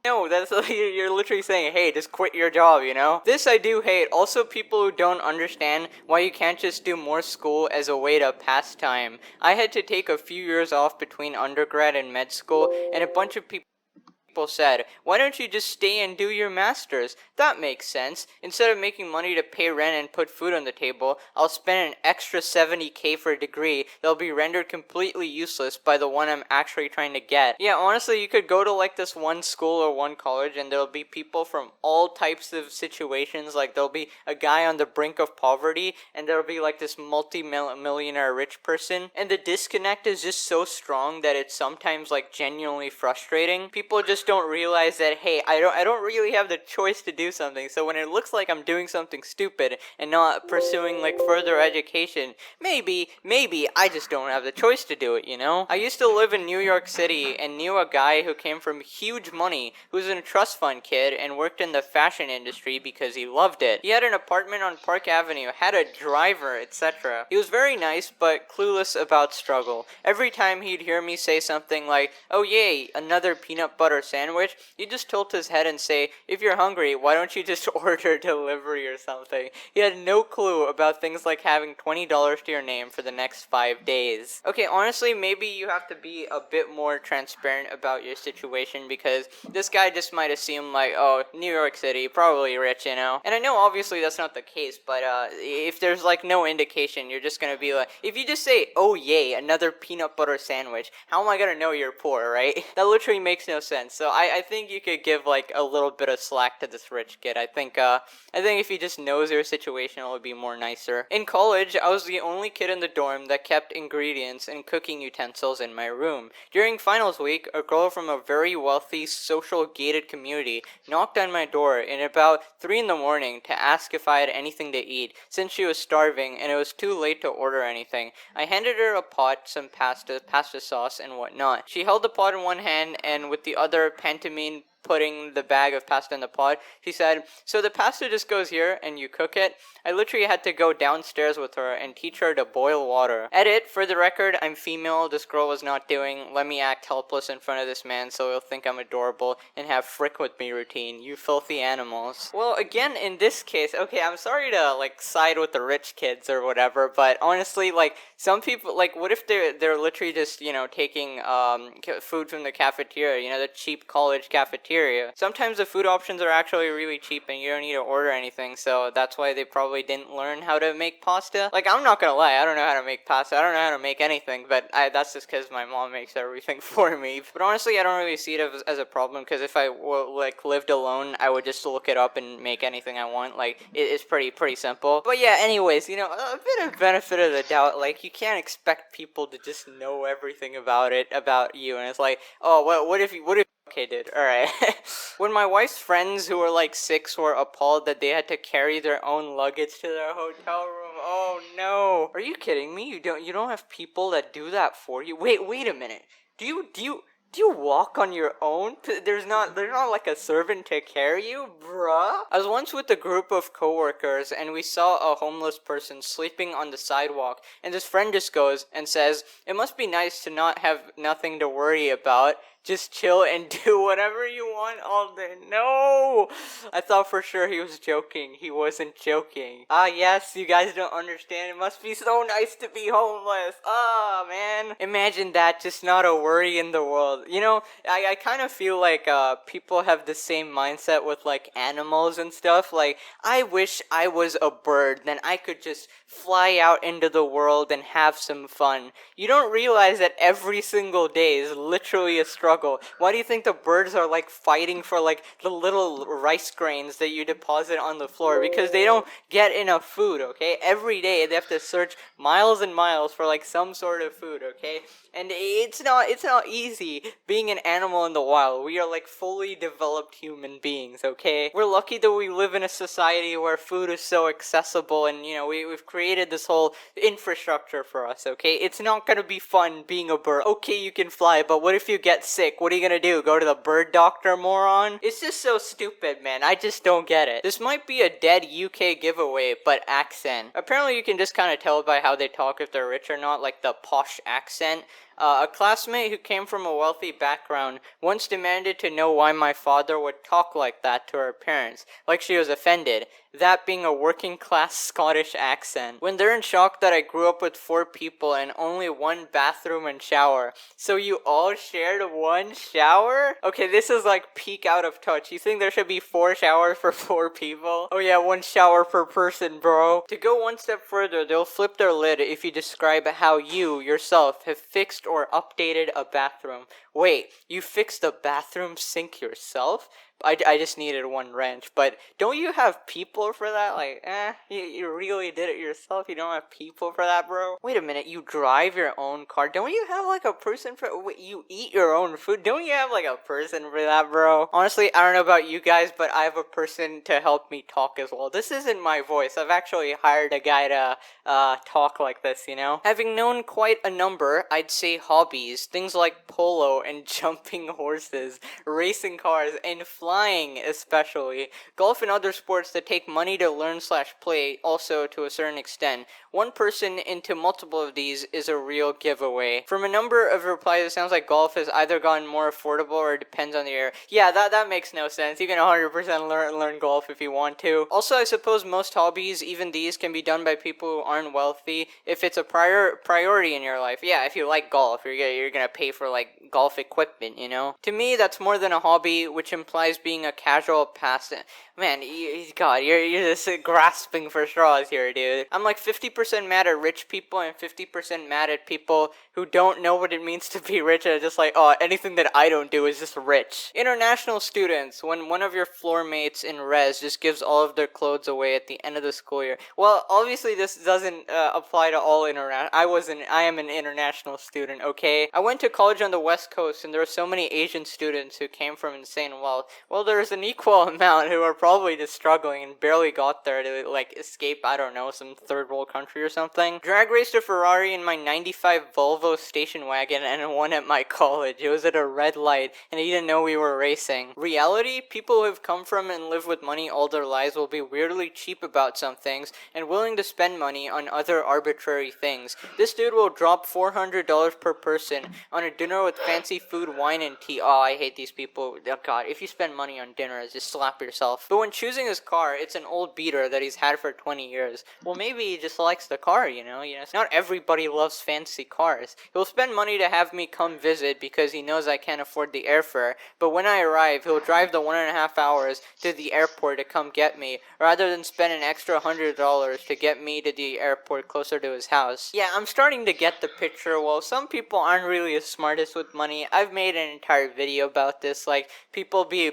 No, that's you're literally saying, hey, just quit your job, you know? This I do hate. Also, people who don't understand why you can't just do more school as a way to pass time. I had to take a few years off between undergrad and med school, and a bunch of people said, why don't you just stay and do your master's? That makes sense. Instead of making money to pay rent and put food on the table, I'll spend an extra 70K for a degree that'll be rendered completely useless by the one I'm actually trying to get. Yeah, honestly, you could go to like this one school or one college and there'll be people from all types of situations. Like there'll be a guy on the brink of poverty and there'll be like this multi-millionaire rich person, and the disconnect is just so strong that it's sometimes like genuinely frustrating. People just don't realize that, hey, I don't really have the choice to do something. So when it looks like I'm doing something stupid and not pursuing like further education, maybe I just don't have the choice to do it, you know? I used to live in New York City and knew a guy who came from huge money, who was a trust fund kid and worked in the fashion industry because he loved it. He had an apartment on Park Avenue, had a driver, etc. He was very nice but clueless about struggle. Every time he'd hear me say something like, oh yay, another peanut butter sandwich, he'd just tilt his head and say, if you're hungry, why don't you just order delivery or something? He had no clue about things like having $20 to your name for the next 5 days. Okay, honestly, maybe you have to be a bit more transparent about your situation, because this guy just might assume like, oh, New York City, probably rich, you know? And I know obviously that's not the case, but if there's like no indication, you're just gonna be like, if you just say, oh yay, another peanut butter sandwich, how am I gonna know you're poor, right? That literally makes no sense. So I think you could give like a little bit of slack to this rich kid. I think if he just knows your situation, it would be more nicer. In college, I was the only kid in the dorm that kept ingredients and cooking utensils in my room. During finals week, a girl from a very wealthy, social gated community knocked on my door in about 3 in the morning to ask if I had anything to eat, since she was starving and it was too late to order anything. I handed her a pot, some pasta sauce, and whatnot. She held the pot in one hand and with the other pantomime putting the bag of pasta in the pot, she said, so the pasta just goes here and you cook it? I literally had to go downstairs with her and teach her to boil water. Edit, for the record, I'm female, this girl was not doing let me act helpless in front of this man so he'll think I'm adorable and have frick with me routine, you filthy animals. Well, again, in this case, okay, I'm sorry to, like, side with the rich kids or whatever, but honestly, like, some people, like, what if they're literally just, you know, taking, food from the cafeteria, you know, the cheap college cafeteria. Sometimes the food options are actually really cheap and you don't need to order anything, so that's why they probably didn't learn how to make pasta. Like, I'm not gonna lie, I don't know how to make pasta, I don't know how to make anything, but that's just because my mom makes everything for me. But honestly, I don't really see it as a problem, because if I lived alone, I would just look it up and make anything I want. Like, it's pretty simple. But yeah, anyways, you know, a bit of benefit of the doubt, like, you can't expect people to just know everything about you, and it's like, oh, what if okay, dude, alright. When my wife's friends who were like 6 were appalled that they had to carry their own luggage to their hotel room, oh no. Are you kidding me? You don't have people that do that for you? Wait a minute. Do you walk on your own? There's not like a servant to carry you, bruh? I was once with a group of coworkers and we saw a homeless person sleeping on the sidewalk, and this friend just goes and says, it must be nice to not have nothing to worry about. Just chill and do whatever you want all day. No! I thought for sure he was joking. He wasn't joking. Ah, yes, you guys don't understand. It must be so nice to be homeless. Ah, man. Imagine that, just not a worry in the world. You know, I kind of feel like people have the same mindset with like animals and stuff. Like, I wish I was a bird, then I could just fly out into the world and have some fun. You don't realize that every single day is literally a struggle. Why do you think the birds are like fighting for like the little rice grains that you deposit on the floor? Because they don't get enough food, okay? Every day they have to search miles and miles for like some sort of food, okay? And it's not easy being an animal in the wild. We are like fully developed human beings, okay? We're lucky that we live in a society where food is so accessible, and you know, we've created this whole infrastructure for us, okay? It's not gonna be fun being a bird. Okay, you can fly, but what if you get sick? What are you gonna do? Go to the bird doctor, moron? It's just so stupid, man. I just don't get it. This might be a dead UK giveaway, but accent. Apparently you can just kind of tell by how they talk if they're rich or not, like the posh accent. A classmate who came from a wealthy background once demanded to know why my father would talk like that to her parents, like she was offended. That being a working class Scottish accent. When they're in shock that I grew up with 4 people and only one bathroom and shower. So you all shared one shower? Okay, this is like peak out of touch. You think there should be 4 showers for 4 people? Oh yeah, 1 shower per person, bro. To go one step further, they'll flip their lid if you describe how you, yourself, have fixed or updated a bathroom. Wait, you fixed the bathroom sink yourself? I just needed 1 wrench, but don't you have people for that? Like, you really did it yourself? You don't have people for that, bro? Wait a minute, you drive your own car? Don't you have like a person for, wait, you eat your own food? Don't you have like a person for that, bro? Honestly, I don't know about you guys, but I have a person to help me talk as well. This isn't my voice. I've actually hired a guy to talk like this, you know? Having known quite a number, I'd say hobbies, things like polo and jumping horses, racing cars, and flying especially, golf and other sports that take money to learn/play also to a certain extent. One person into multiple of these is a real giveaway. From a number of replies, it sounds like golf has either gotten more affordable or it depends on the area. Yeah, that makes no sense. You can 100% learn golf if you want to. Also, I suppose most hobbies, even these, can be done by people who aren't wealthy if it's a priority in your life. Yeah, if you like golf, you're gonna pay for like golf equipment, you know? To me, that's more than a hobby, which implies being a casual pastime. Man, God, you're just grasping for straws here, dude. I'm like 50% mad at rich people and 50% mad at people who don't know what it means to be rich and are just like, oh, anything that I don't do is just rich. International students, when one of your floor mates in res just gives all of their clothes away at the end of the school year. Well, obviously this doesn't apply to all international. I am an international student, okay? I went to college on the West Coast and there were so many Asian students who came from insane wealth. Well, there's an equal amount who are probably just struggling and barely got there to like escape, I don't know, some third world country or something. Drag raced a Ferrari in my 95 Volvo station wagon and won at my college. It was at a red light and he didn't know we were racing. Reality, people who have come from and live with money all their lives will be weirdly cheap about some things and willing to spend money on other arbitrary things. This dude will drop $400 per person on a dinner with fancy food, wine, and tea. Oh, I hate these people. Oh, God, if you spend money on dinner, just slap yourself. But when choosing his car, it's an old beater that he's had for 20 years. Well, maybe he just likes the car, you know? Not everybody loves fancy cars. He'll spend money to have me come visit because he knows I can't afford the airfare, but when I arrive, he'll drive the 1.5 hours to the airport to come get me, rather than spend an extra $100 to get me to the airport closer to his house. Yeah, I'm starting to get the picture. Well, some people aren't really as smartest with money. I've made an entire video about this. Like, people be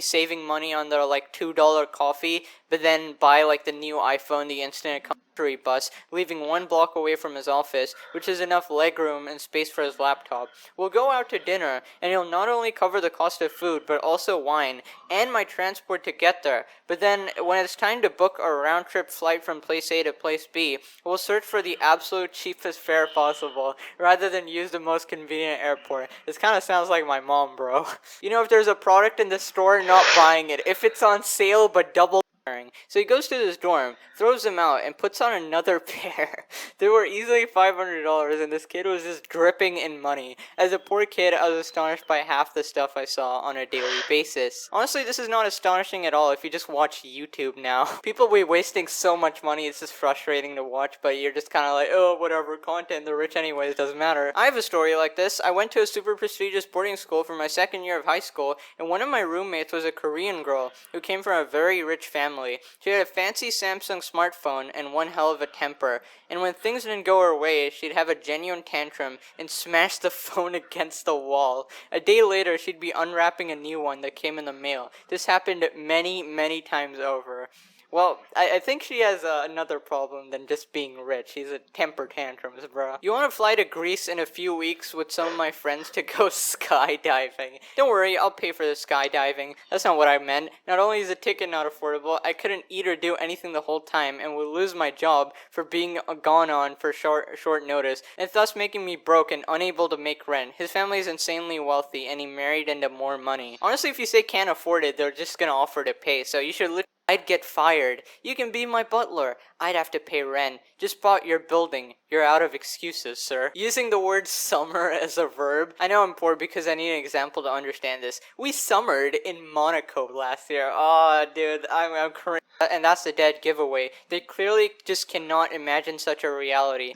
saving money on their like $2 coffee, but then buy like the new iPhone the instant it comes bus, leaving 1 block away from his office, which is enough legroom and space for his laptop. We'll go out to dinner, and he'll not only cover the cost of food, but also wine, and my transport to get there. But then, when it's time to book a round-trip flight from place A to place B, we'll search for the absolute cheapest fare possible, rather than use the most convenient airport. This kind of sounds like my mom, bro. You know, if there's a product in the store, not buying it. If it's on sale, but double. So he goes to his dorm, throws them out, and puts on another pair. They were easily $500, and this kid was just dripping in money. As a poor kid, I was astonished by half the stuff I saw on a daily basis. Honestly, this is not astonishing at all if you just watch YouTube now. People be wasting so much money, it's just frustrating to watch, but you're just kind of like, oh, whatever, content, they're rich anyways, doesn't matter. I have a story like this. I went to a super prestigious boarding school for my 2nd year of high school, and one of my roommates was a Korean girl who came from a very rich family. She had a fancy Samsung smartphone and one hell of a temper, and when things didn't go her way, she'd have a genuine tantrum and smash the phone against the wall. A day later, she'd be unwrapping a new one that came in the mail. This happened many, many times over. Well, I think she has another problem than just being rich. She's a temper tantrums, bro. You want to fly to Greece in a few weeks with some of my friends to go skydiving? Don't worry, I'll pay for the skydiving. That's not what I meant. Not only is the ticket not affordable, I couldn't eat or do anything the whole time and would lose my job for being gone on for short notice, and thus making me broke and unable to make rent. His family is insanely wealthy, and he married into more money. Honestly, if you say can't afford it, they're just gonna offer to pay, so you should I'd get fired. You can be my butler. I'd have to pay rent. Just bought your building. You're out of excuses, sir. Using the word summer as a verb. I know I'm poor because I need an example to understand this. We summered in Monaco last year. Oh, dude, I'm cringe. And that's a dead giveaway. They clearly just cannot imagine such a reality.